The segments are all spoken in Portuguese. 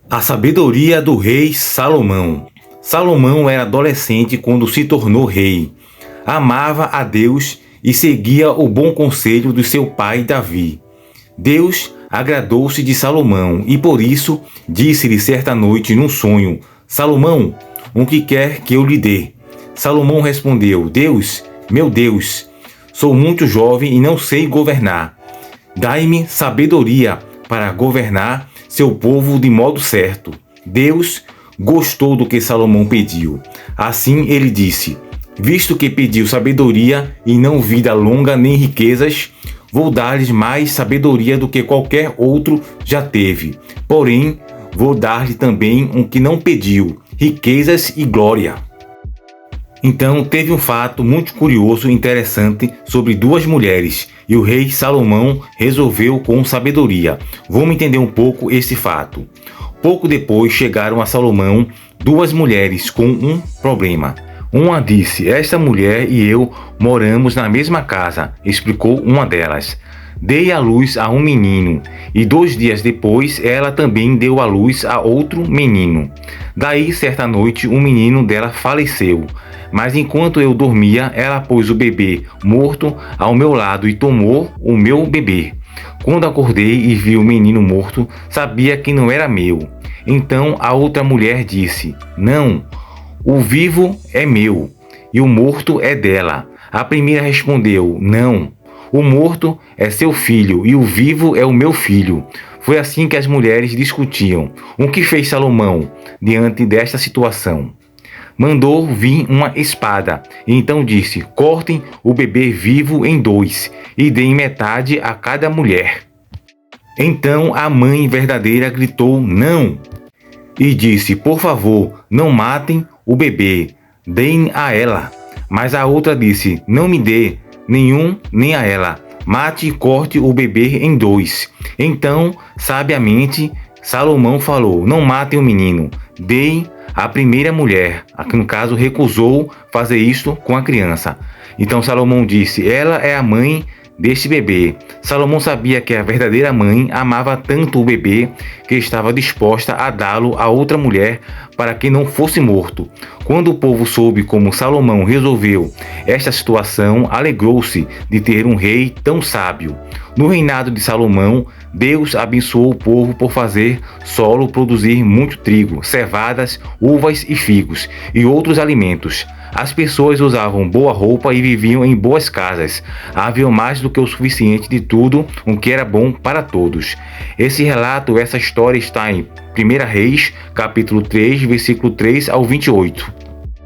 A sabedoria do rei Salomão. Salomão era adolescente quando se tornou rei. Amava a Deus e seguia o bom conselho de seu pai Davi. Deus agradou-se de Salomão e por isso disse-lhe certa noite num sonho: Salomão, o que quer que eu lhe dê? Salomão respondeu: Deus, meu Deus, sou muito jovem e não sei governar. Dai-me sabedoria para governar seu povo de modo certo. Deus gostou do que Salomão pediu. Assim ele disse: visto que pediu sabedoria e não vida longa nem riquezas, vou dar-lhes mais sabedoria do que qualquer outro já teve. Porém, vou dar-lhe também um que não pediu: riquezas e glória. Então teve um fato muito curioso e interessante sobre duas mulheres, e o rei Salomão resolveu com sabedoria. Vamos entender um pouco esse fato. Pouco depois chegaram a Salomão duas mulheres com um problema. Uma disse: esta mulher e eu moramos na mesma casa, explicou uma delas. Dei à luz a um menino, e 2 dias depois ela também deu à luz a outro menino. Daí, certa noite, o menino dela faleceu. Mas enquanto eu dormia, ela pôs o bebê morto ao meu lado e tomou o meu bebê. Quando acordei e vi o menino morto, sabia que não era meu. Então a outra mulher disse: não, o vivo é meu e o morto é dela. A primeira respondeu: não, o morto é seu filho e o vivo é o meu filho. Foi assim que as mulheres discutiam. O que fez Salomão diante desta situação? Mandou vir uma espada, e então disse: cortem o bebê vivo em 2 e deem metade a cada mulher. Então a mãe verdadeira gritou: não! E disse: por favor, não matem o bebê, deem a ela. Mas a outra disse: não me dê nenhum nem a ela, mate e corte o bebê em 2. Então, sabiamente, Salomão falou: não matem o menino, deem a primeira mulher, que no caso recusou fazer isto com a criança. Então Salomão disse: ela é a mãe deste bebê. Salomão sabia que a verdadeira mãe amava tanto o bebê que estava disposta a dá-lo a outra mulher para que não fosse morto. Quando o povo soube como Salomão resolveu esta situação, alegrou-se de ter um rei tão sábio. No reinado de Salomão, Deus abençoou o povo por fazer solo produzir muito trigo, cevadas, uvas e figos e outros alimentos. As pessoas usavam boa roupa e viviam em boas casas. Havia mais do que o suficiente de tudo o que era bom para todos. Esse relato, essa história está em 1 Reis, capítulo 3, versículo 3 ao 28.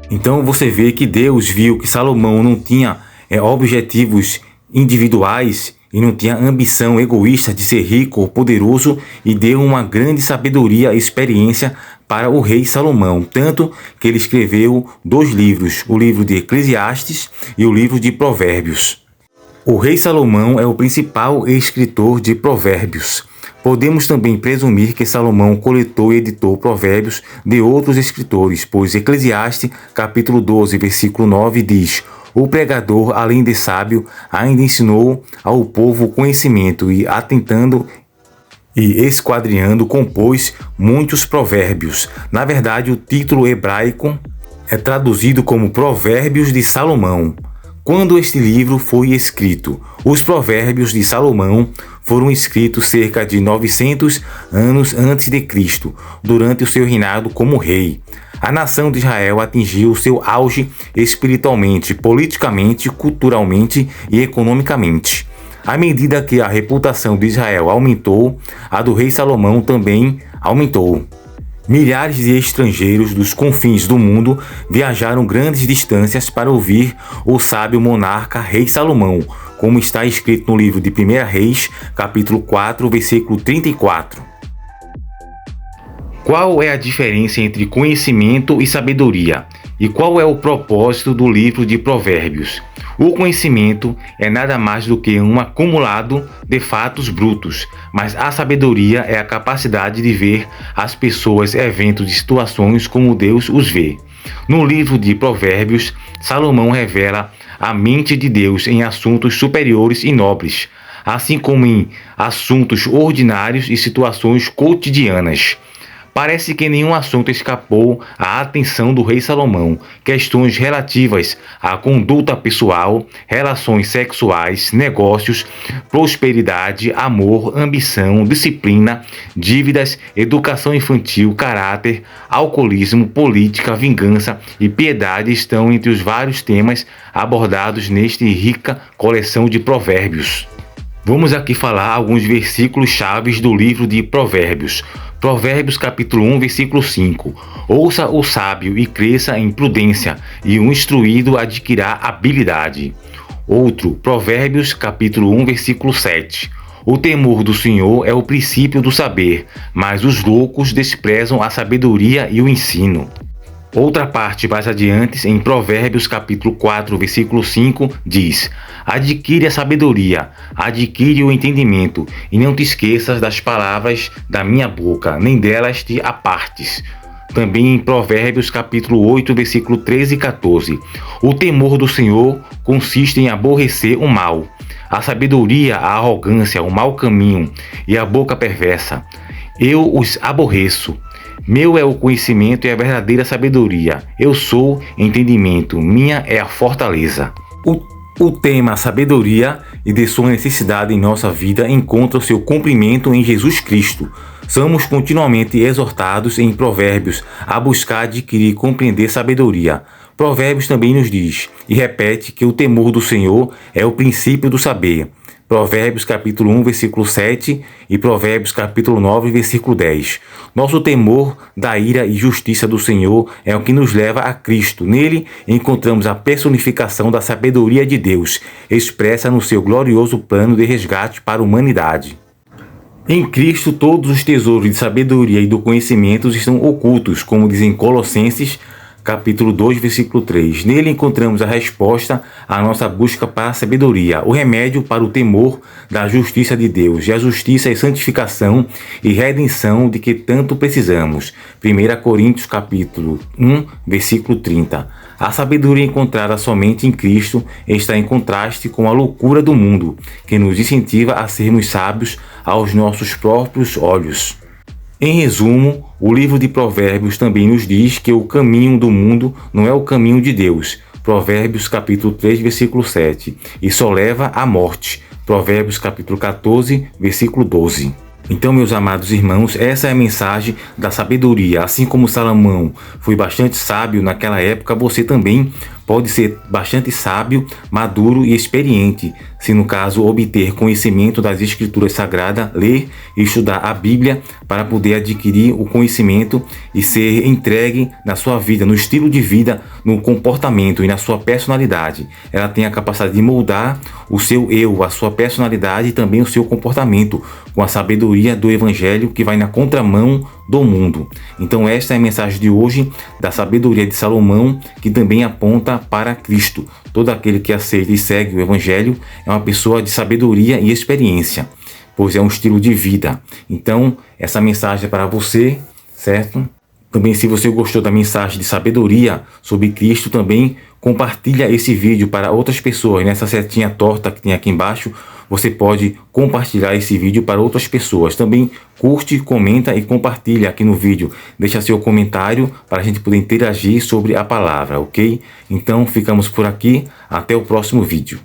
Então você vê que Deus viu que Salomão não tinha objetivos individuais e não tinha ambição egoísta de ser rico ou poderoso, e deu uma grande sabedoria e experiência para o rei Salomão, tanto que ele escreveu 2 livros, o livro de Eclesiastes e o livro de Provérbios. O rei Salomão é o principal escritor de Provérbios. Podemos também presumir que Salomão coletou e editou provérbios de outros escritores, pois Eclesiastes, capítulo 12, versículo 9, diz: o pregador, além de sábio, ainda ensinou ao povo conhecimento e, atentando e esquadrinhando, compôs muitos provérbios. Na verdade, o título hebraico é traduzido como Provérbios de Salomão. Quando este livro foi escrito? Os Provérbios de Salomão foram escritos cerca de 900 anos antes de Cristo, durante o seu reinado como rei. A nação de Israel atingiu seu auge espiritualmente, politicamente, culturalmente e economicamente. À medida que a reputação de Israel aumentou, a do rei Salomão também aumentou. Milhares de estrangeiros dos confins do mundo viajaram grandes distâncias para ouvir o sábio monarca rei Salomão, como está escrito no livro de 1 Reis, capítulo 4, versículo 34. Qual é a diferença entre conhecimento e sabedoria? E qual é o propósito do livro de Provérbios? O conhecimento é nada mais do que um acumulado de fatos brutos, mas a sabedoria é a capacidade de ver as pessoas, eventos e situações como Deus os vê. No livro de Provérbios, Salomão revela a mente de Deus em assuntos superiores e nobres, assim como em assuntos ordinários e situações cotidianas. Parece que nenhum assunto escapou à atenção do rei Salomão. Questões relativas à conduta pessoal, relações sexuais, negócios, prosperidade, amor, ambição, disciplina, dívidas, educação infantil, caráter, alcoolismo, política, vingança e piedade estão entre os vários temas abordados nesta rica coleção de provérbios. Vamos aqui falar alguns versículos chaves do livro de Provérbios. Provérbios capítulo 1, versículo 5. Ouça o sábio e cresça em prudência, e o instruído adquirirá habilidade. Outro, Provérbios capítulo 1, versículo 7. O temor do Senhor é o princípio do saber, mas os loucos desprezam a sabedoria e o ensino. Outra parte mais adiante, em Provérbios capítulo 4, versículo 5, diz: adquire a sabedoria, adquire o entendimento, e não te esqueças das palavras da minha boca, nem delas te apartes. Também em Provérbios capítulo 8, versículo 13 e 14. O temor do Senhor consiste em aborrecer o mal, a sabedoria, a arrogância, o mau caminho e a boca perversa. Eu os aborreço. Meu é o conhecimento e a verdadeira sabedoria. Eu sou entendimento, minha é a fortaleza. O tema sabedoria e de sua necessidade em nossa vida encontra o seu cumprimento em Jesus Cristo. Somos continuamente exortados em Provérbios a buscar adquirir e compreender sabedoria. Provérbios também nos diz e repete que o temor do Senhor é o princípio do saber. Provérbios capítulo 1, versículo 7 e Provérbios capítulo 9, versículo 10. Nosso temor da ira e justiça do Senhor é o que nos leva a Cristo. Nele encontramos a personificação da sabedoria de Deus, expressa no seu glorioso plano de resgate para a humanidade. Em Cristo todos os tesouros de sabedoria e do conhecimento estão ocultos, como dizem Colossenses capítulo 2, versículo 3. Nele encontramos a resposta à nossa busca para a sabedoria, o remédio para o temor da justiça de Deus, e a justiça e santificação e redenção de que tanto precisamos. 1 Coríntios capítulo 1, versículo 30. A sabedoria encontrada somente em Cristo está em contraste com a loucura do mundo, que nos incentiva a sermos sábios aos nossos próprios olhos. Em resumo, o livro de Provérbios também nos diz que o caminho do mundo não é o caminho de Deus. Provérbios capítulo 3, versículo 7. E só leva à morte. Provérbios capítulo 14, versículo 12. Então, meus amados irmãos, essa é a mensagem da sabedoria. Assim como Salomão foi bastante sábio naquela época, você também pode ser bastante sábio, maduro e experiente, se no caso obter conhecimento das Escrituras Sagradas, ler e estudar a Bíblia para poder adquirir o conhecimento e ser entregue na sua vida, no estilo de vida, no comportamento e na sua personalidade. Ela tem a capacidade de moldar o seu eu, a sua personalidade e também o seu comportamento, com a sabedoria do Evangelho que vai na contramão do mundo. Então esta é a mensagem de hoje da sabedoria de Salomão, que também aponta para Cristo. Todo aquele que aceita e segue o Evangelho é uma pessoa de sabedoria e experiência, pois é um estilo de vida. Então essa mensagem é para você, certo? Também, se você gostou da mensagem de sabedoria sobre Cristo, também compartilha esse vídeo para outras pessoas. Nessa setinha torta que tem aqui embaixo, você pode compartilhar esse vídeo para outras pessoas. Também curte, comenta e compartilha aqui no vídeo. Deixa seu comentário para a gente poder interagir sobre a palavra, ok? Então ficamos por aqui. Até o próximo vídeo.